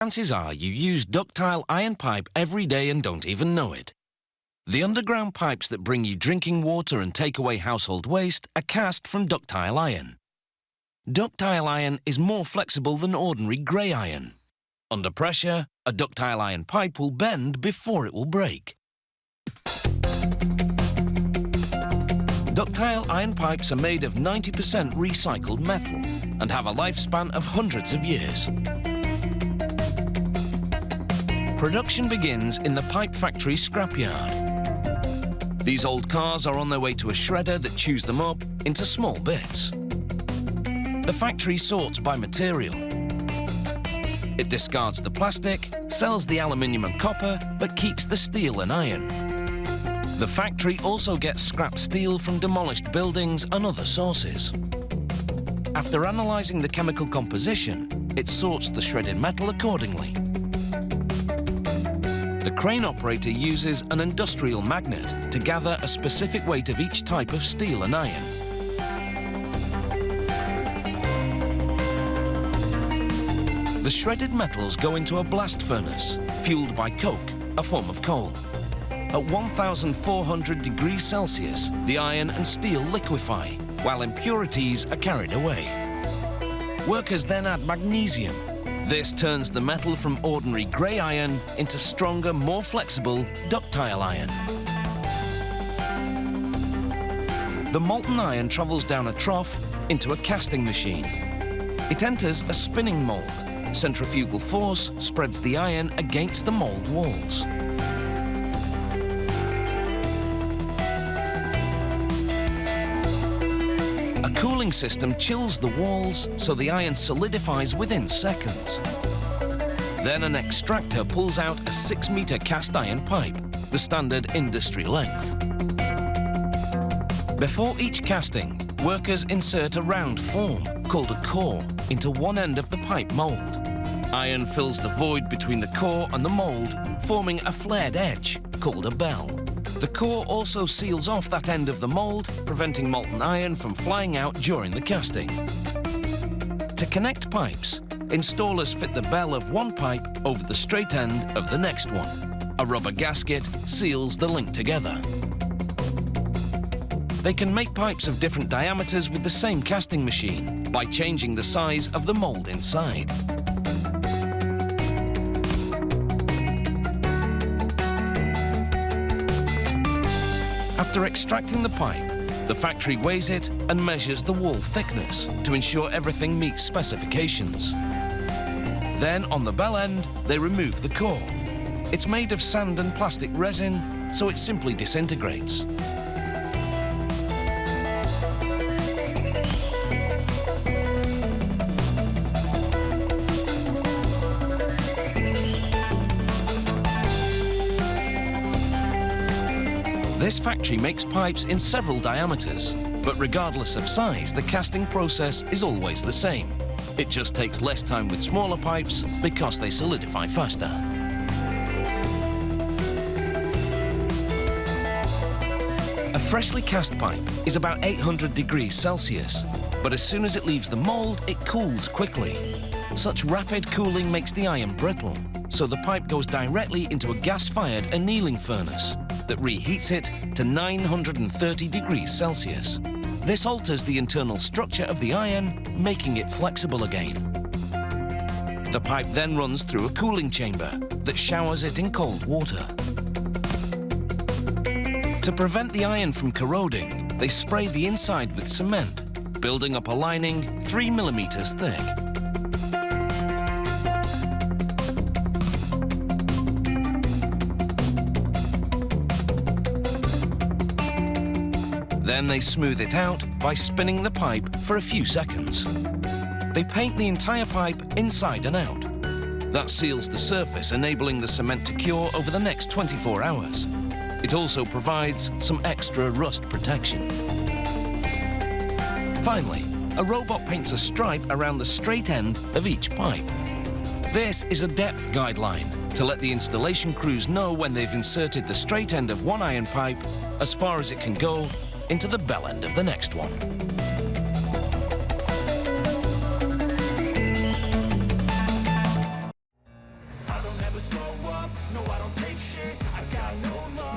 Chances are you use ductile iron pipe every day and don't even know it. The underground pipes that bring you drinking water and take away household waste are cast from ductile iron. Ductile iron is more flexible than ordinary grey iron. Under pressure, a ductile iron pipe will bend before it will break. Ductile iron pipes are made of 90% recycled metal and have a lifespan of hundreds of years. Production begins in the pipe factory scrapyard. These old cars are on their way to a shredder that chews them up into small bits. The factory sorts by material. It discards the plastic, sells the aluminium and copper, but keeps the steel and iron. The factory also gets scrap steel from demolished buildings and other sources. After analysing the chemical composition, it sorts the shredded metal accordingly. The crane operator uses an industrial magnet to gather a specific weight of each type of steel and iron. The shredded metals go into a blast furnace, fueled by coke, a form of coal. At 1,400 degrees Celsius, the iron and steel liquefy, while impurities are carried away. Workers then add magnesium. This turns the metal from ordinary grey iron into stronger, more flexible ductile iron. The molten iron travels down a trough into a casting machine. It enters a spinning mould. Centrifugal force spreads the iron against the mould walls. A cooling system chills the walls so the iron solidifies within seconds. Then an extractor pulls out a 6-metre cast iron pipe, the standard industry length. Before each casting, workers insert a round form, called a core, into one end of the pipe mould. Iron fills the void between the core and the mould, forming a flared edge, called a bell. The core also seals off that end of the mould, preventing molten iron from flying out during the casting. To connect pipes, installers fit the bell of one pipe over the straight end of the next one. A rubber gasket seals the link together. They can make pipes of different diameters with the same casting machine by changing the size of the mould inside. After extracting the pipe, the factory weighs it and measures the wall thickness to ensure everything meets specifications. Then, on the bell end, they remove the core. It's made of sand and plastic resin, so it simply disintegrates. This factory makes pipes in several diameters, but regardless of size, the casting process is always the same. It just takes less time with smaller pipes because they solidify faster. A freshly cast pipe is about 800 degrees Celsius, but as soon as it leaves the mould, it cools quickly. Such rapid cooling makes the iron brittle, so the pipe goes directly into a gas-fired annealing furnace that reheats it to 930 degrees Celsius. This alters the internal structure of the iron, making it flexible again. The pipe then runs through a cooling chamber that showers it in cold water. To prevent the iron from corroding, they spray the inside with cement, building up a lining 3 millimeters thick. Then they smooth it out by spinning the pipe for a few seconds. They paint the entire pipe inside and out. That seals the surface, enabling the cement to cure over the next 24 hours. It also provides some extra rust protection. Finally, a robot paints a stripe around the straight end of each pipe. This is a depth guideline to let the installation crews know when they've inserted the straight end of one iron pipe as far as it can go into the bell end of the next one. slow up, no I don't take shit, I got no love